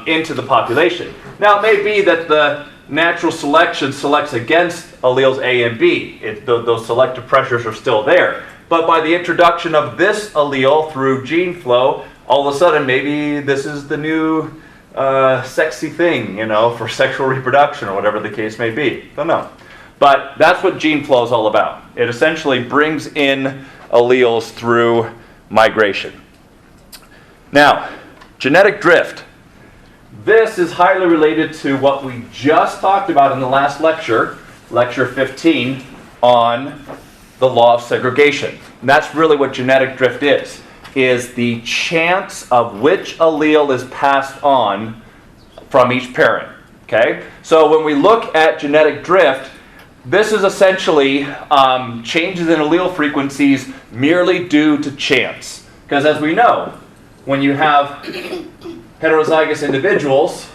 into the population. Now, it may be that the natural selection selects against alleles A and B. Those selective pressures are still there. But by the introduction of this allele through gene flow, all of a sudden maybe this is the new sexy thing, for sexual reproduction or whatever the case may be. Don't know. But that's what gene flow is all about. It essentially brings in alleles through migration. Now, genetic drift. This is highly related to what we just talked about in the last lecture, lecture 15, on the law of segregation. And that's really what genetic drift is the chance of which allele is passed on from each parent. Okay? So when we look at genetic drift, this is essentially changes in allele frequencies merely due to chance. Because as we know, when you have heterozygous individuals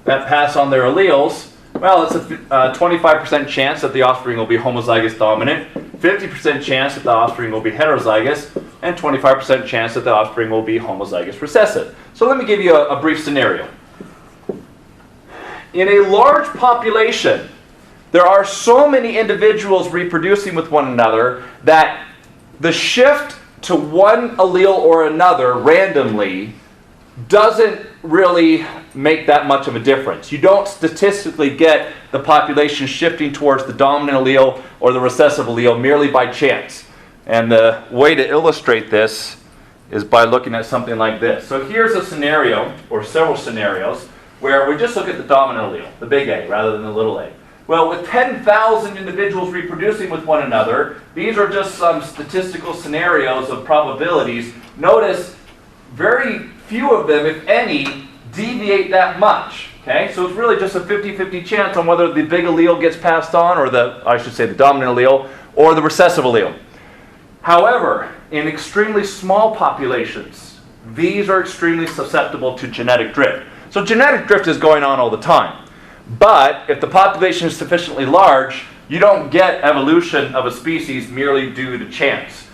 that pass on their alleles, well, it's a 25% chance that the offspring will be homozygous dominant, 50% chance that the offspring will be heterozygous, and 25% chance that the offspring will be homozygous recessive. So let me give you a brief scenario. In a large population, there are so many individuals reproducing with one another that the shift to one allele or another randomly doesn't really make that much of a difference. You don't statistically get the population shifting towards the dominant allele or the recessive allele merely by chance. And the way to illustrate this is by looking at something like this. So here's a scenario, or several scenarios, where we just look at the dominant allele, the big A, rather than the little a. Well, with 10,000 individuals reproducing with one another, these are just some statistical scenarios of probabilities. Notice very few of them, if any, deviate that much. Okay, so it's really just a 50-50 chance on whether the big allele gets passed on, or the dominant allele, or the recessive allele. However, in extremely small populations, these are extremely susceptible to genetic drift. So genetic drift is going on all the time. But if the population is sufficiently large, you don't get evolution of a species merely due to chance.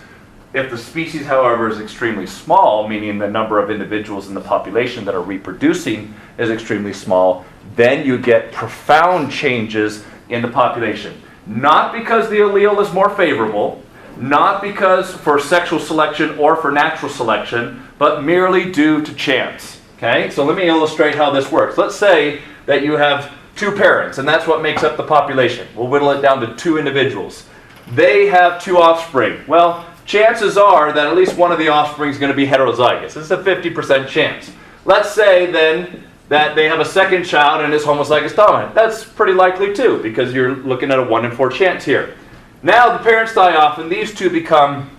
If the species, however, is extremely small, meaning the number of individuals in the population that are reproducing is extremely small, then you get profound changes in the population. Not because the allele is more favorable, not because for sexual selection or for natural selection, but merely due to chance. Okay? So let me illustrate how this works. Let's say that you have two parents, and that's what makes up the population. We'll whittle it down to two individuals. They have two offspring. Well, chances are that at least one of the offspring is going to be heterozygous. It's a 50% chance. Let's say then that they have a second child and is homozygous dominant. That's pretty likely too, because you're looking at a 1 in 4 chance here. Now the parents die off and these two become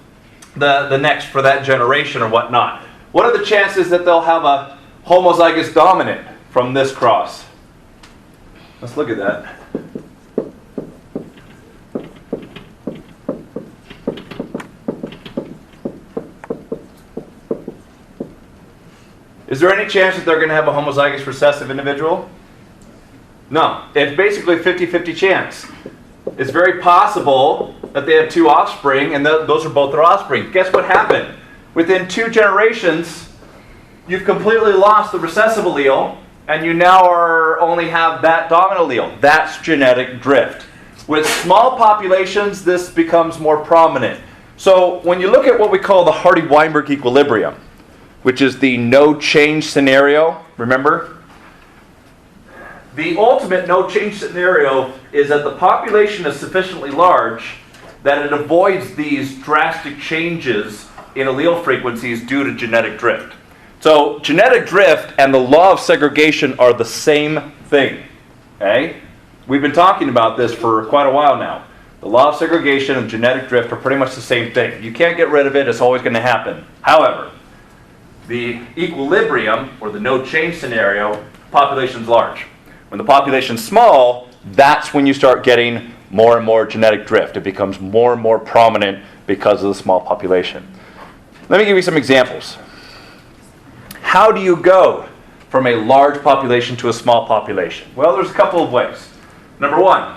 the next for that generation or whatnot. What are the chances that they'll have a homozygous dominant from this cross? Let's look at that. Is there any chance that they're going to have a homozygous recessive individual? No. It's basically a 50-50 chance. It's very possible that they have two offspring, and those are both their offspring. Guess what happened? Within 2 generations, you've completely lost the recessive allele, and you now only have that dominant allele. That's genetic drift. With small populations, this becomes more prominent. So when you look at what we call the Hardy-Weinberg equilibrium, which is the no change scenario, remember? The ultimate no change scenario is that the population is sufficiently large that it avoids these drastic changes in allele frequencies due to genetic drift. So genetic drift and the law of segregation are the same thing. Okay? We've been talking about this for quite a while now. The law of segregation and genetic drift are pretty much the same thing. You can't get rid of it. It's always going to happen. However, the equilibrium, or the no change scenario, population's large. When the population's small, that's when you start getting more and more genetic drift. It becomes more and more prominent because of the small population. Let me give you some examples. How do you go from a large population to a small population? Well, there's a couple of ways. Number one,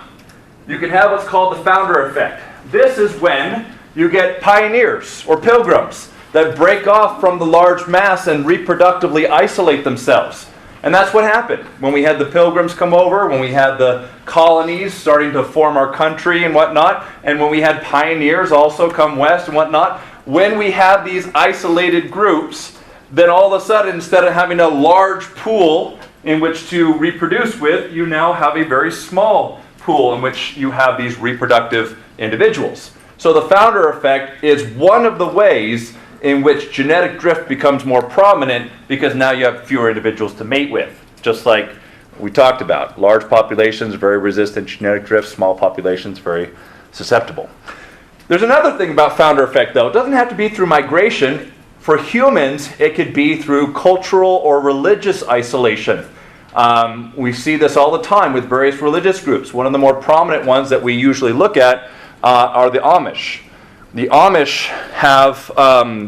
you can have what's called the founder effect. This is when you get pioneers or pilgrims that break off from the large mass and reproductively isolate themselves. And that's what happened when we had the pilgrims come over, when we had the colonies starting to form our country and whatnot, and when we had pioneers also come west and whatnot. When we have these isolated groups, then all of a sudden, instead of having a large pool in which to reproduce with, you now have a very small pool in which you have these reproductive individuals. So the founder effect is one of the ways in which genetic drift becomes more prominent, because now you have fewer individuals to mate with. Just like we talked about, large populations very resistant to genetic drift, small populations very susceptible. There's another thing about founder effect, though. It doesn't have to be through migration. For humans, it could be through cultural or religious isolation. We see this all the time with various religious groups. One of the more prominent ones that we usually look at are the Amish. The Amish have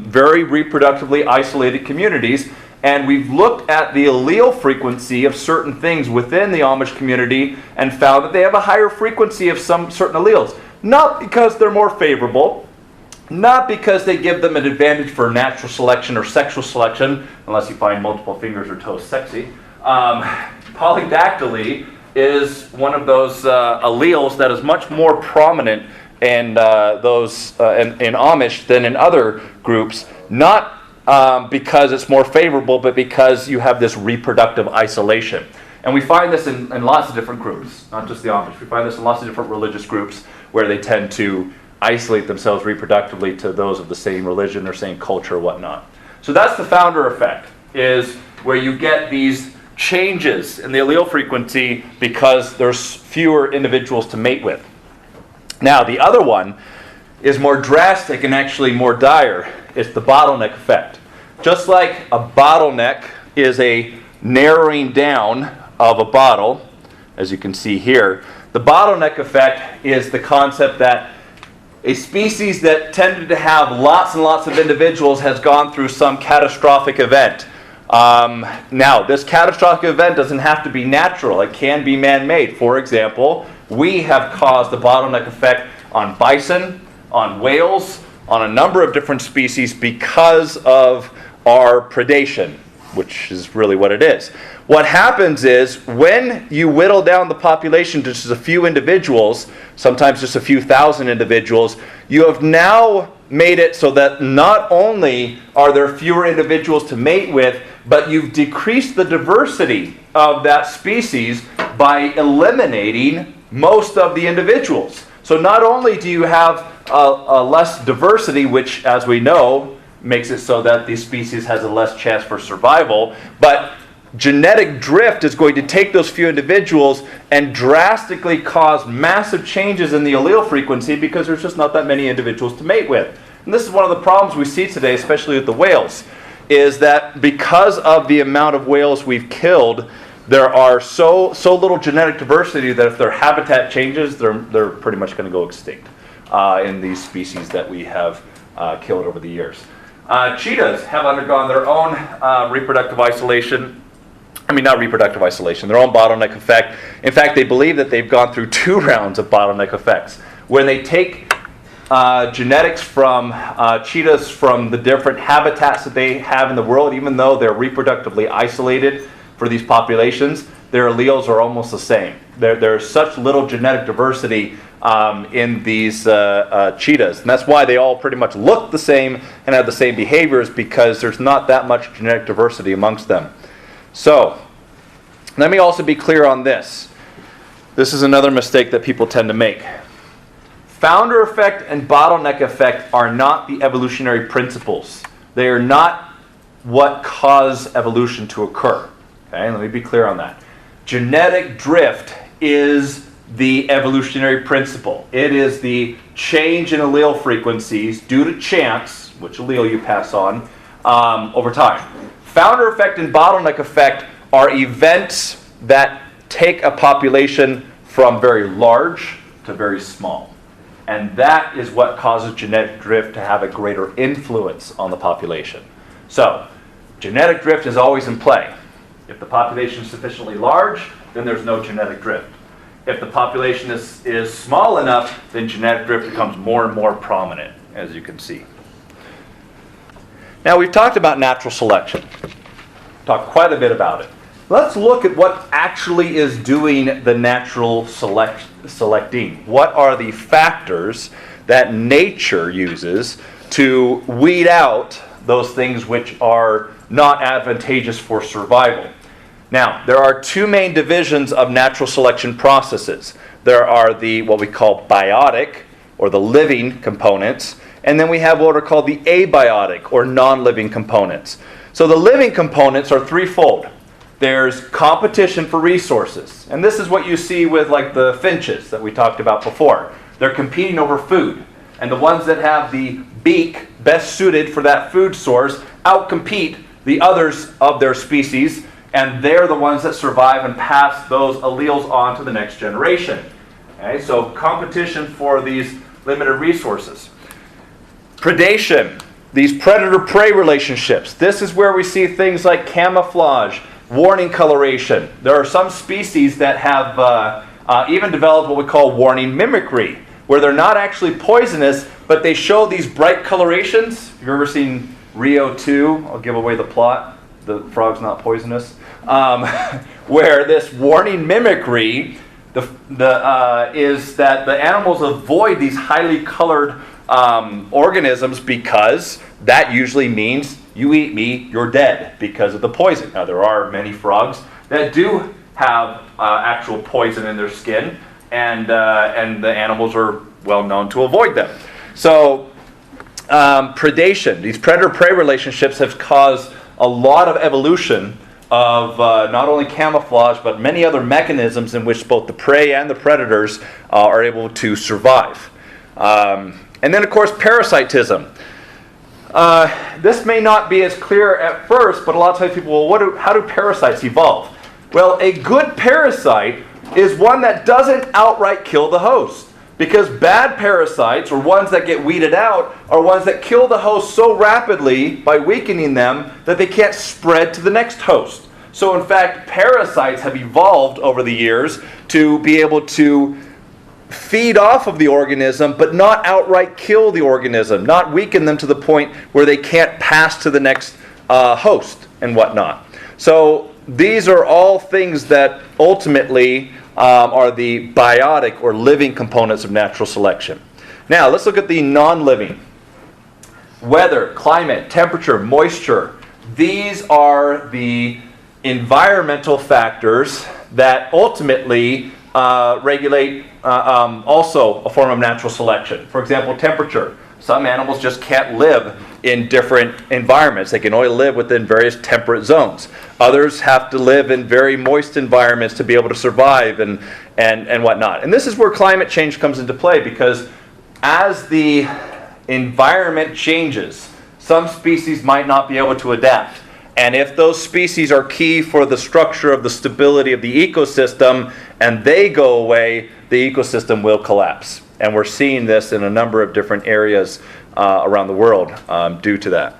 very reproductively isolated communities, and we've looked at the allele frequency of certain things within the Amish community and found that they have a higher frequency of some certain alleles. Not because they're more favorable, not because they give them an advantage for natural selection or sexual selection, unless you find multiple fingers or toes sexy. Polydactyly is one of those alleles that is much more prominent in Amish than in other groups, not because it's more favorable, but because you have this reproductive isolation. And we find this in lots of different groups, not just the Amish. We find this in lots of different religious groups where they tend to isolate themselves reproductively to those of the same religion or same culture or whatnot. So that's the founder effect, is where you get these changes in the allele frequency because there's fewer individuals to mate with. Now, the other one is more drastic and actually more dire. It's the bottleneck effect. Just like a bottleneck is a narrowing down of a bottle, as you can see here, the bottleneck effect is the concept that a species that tended to have lots and lots of individuals has gone through some catastrophic event. Now, this catastrophic event doesn't have to be natural. It can be man-made. For example, we have caused the bottleneck effect on bison, on whales, on a number of different species because of our predation, which is really what it is. What happens is when you whittle down the population to just a few individuals, sometimes just a few thousand individuals, you have now made it so that not only are there fewer individuals to mate with, but you've decreased the diversity of that species by eliminating most of the individuals. So not only do you have a less diversity, which, as we know, makes it so that the species has a less chance for survival, but genetic drift is going to take those few individuals and drastically cause massive changes in the allele frequency because there's just not that many individuals to mate with. And this is one of the problems we see today, especially with the whales, is that because of the amount of whales we've killed, there are so little genetic diversity that if their habitat changes, they're pretty much going to go extinct in these species that we have killed over the years. Cheetahs have undergone their own reproductive isolation. I mean, not reproductive isolation, their own bottleneck effect. In fact, they believe that they've gone through 2 rounds of bottleneck effects. When they take genetics from cheetahs from the different habitats that they have in the world, even though they're reproductively isolated for these populations, their alleles are almost the same. There's such little genetic diversity in these cheetahs. And that's why they all pretty much look the same and have the same behaviors, because there's not that much genetic diversity amongst them. So, let me also be clear on this. This is another mistake that people tend to make. Founder effect and bottleneck effect are not the evolutionary principles. They are not what cause evolution to occur. Okay, let me be clear on that. Genetic drift is the evolutionary principle. It is the change in allele frequencies due to chance, which allele you pass on, over time. Founder effect and bottleneck effect are events that take a population from very large to very small. And that is what causes genetic drift to have a greater influence on the population. So, genetic drift is always in play. If the population is sufficiently large, then there's no genetic drift. If the population is small enough, then genetic drift becomes more and more prominent, as you can see. Now, we've talked about natural selection. Talked quite a bit about it. Let's look at what actually is doing the natural selecting. What are the factors that nature uses to weed out those things which are not advantageous for survival? Now, there are two main divisions of natural selection processes. There are the what we call biotic, or the living components, and then we have what are called the abiotic, or non-living components. So the living components are threefold. There's competition for resources, and this is what you see with like the finches that we talked about before. They're competing over food, and the ones that have the beak best suited for that food source outcompete the others of their species, and they're the ones that survive and pass those alleles on to the next generation. Okay, so competition for these limited resources. Predation, these predator-prey relationships. This is where we see things like camouflage, warning coloration. There are some species that have even developed what we call warning mimicry, where they're not actually poisonous, but they show these bright colorations. Have you ever seen Rio 2? I'll give away the plot. The frog's not poisonous. Where this warning mimicry is that the animals avoid these highly colored organisms because that usually means you eat me, you're dead because of the poison. Now, there are many frogs that do have actual poison in their skin, and the animals are well known to avoid them. So, predation, these predator-prey relationships have caused a lot of evolution of not only camouflage, but many other mechanisms in which both the prey and the predators are able to survive. And then, of course, parasitism. This may not be as clear at first, but a lot of times people, well, how do parasites evolve? Well, a good parasite is one that doesn't outright kill the host. Because bad parasites, or ones that get weeded out, are ones that kill the host so rapidly by weakening them that they can't spread to the next host. So in fact, parasites have evolved over the years to be able to feed off of the organism, but not outright kill the organism, not weaken them to the point where they can't pass to the next host and whatnot. So these are all things that ultimately are the biotic or living components of natural selection. Now, let's look at the non-living. Weather, climate, temperature, moisture. These are the environmental factors that ultimately regulate also a form of natural selection. For example, temperature. Some animals just can't live in different environments. They can only live within various temperate zones. Others have to live in very moist environments to be able to survive and whatnot. And this is where climate change comes into play, because as the environment changes, some species might not be able to adapt. And if those species are key for the structure of the stability of the ecosystem and they go away, the ecosystem will collapse. And we're seeing this in a number of different areas around the world due to that.